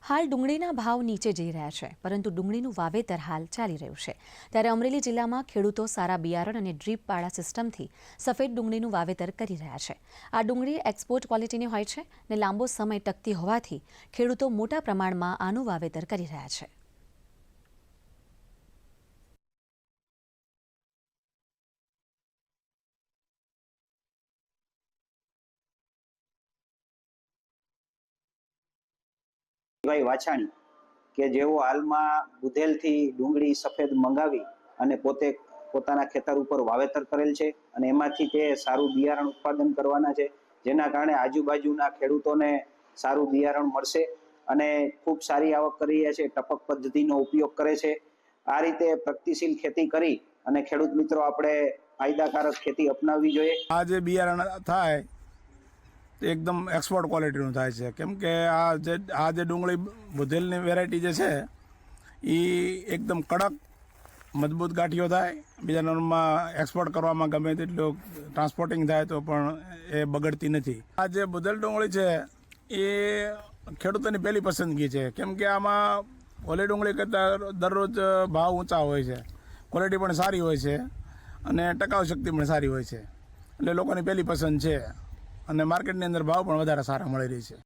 હાલ ડુંગળીના ભાવ નીચે જઈ રહ્યા છે, પરંતુ ડુંગળીનું વાવેતર હાલ ચાલી રહ્યું છે। ત્યારે અમરેલી જિલ્લામાં ખેડૂતો સારા બિયારણ અને ડ્રીપવાળા સિસ્ટમથી સફેદ ડુંગળીનું વાવેતર કરી રહ્યા છે। આ ડુંગળી એક્સપોર્ટ ક્વોલિટીની હોય છે અને લાંબો સમય ટકતી હોવાથી ખેડૂતો મોટા પ્રમાણમાં આનું વાવેતર કરી રહ્યા છે। ભાઈ વાછાણી કે જેઓ હાલમાં બુધેલથી ડુંગળી સફેદ મંગાવી અને પોતાના ખેતર ઉપર વાવેતર કરેલ છે અને એમાંથી તે સારું બિયારણ ઉત્પાદન કરવાના છે, જેના કારણે આજુબાજુના ખેડૂતોને સારું બિયારણ મળશે અને ખૂબ સારી આવક કરી રહ્યા છે। ટપક પદ્ધતિનો ઉપયોગ કરે છે। આ રીતે પ્રગતિશીલ ખેતી કરી અને ખેડૂત મિત્રો આપણે ફાયદાકારક ખેતી અપનાવવી જોઈએ। આ જે બિયારણ થાય એકદમ એક્સપોર્ટ ક્વોલિટીનું થાય છે, કેમ કે આ જે ડુંગળી બુધેલની વેરાયટી જે છે એ એકદમ કડક મજબૂત ગાંઠિયો થાય। બીજા નંબરમાં એક્સપોર્ટ કરવામાં ગમે તેટલું ટ્રાન્સપોર્ટિંગ થાય તો પણ એ બગડતી નથી। આ જે બુધેલ ડુંગળી છે એ ખેડૂતોની પહેલી પસંદગી છે, કેમ કે આમાં ઓલી ડુંગળી કરતાં દરરોજ ભાવ ઊંચા હોય છે, ક્વોલિટી પણ સારી હોય છે અને ટકાઉ શક્તિ પણ સારી હોય છે, એટલે લોકોની પહેલી પસંદ છે અને માર્કેટની અંદર ભાવ પણ વધારે સારા મળી રહી છે।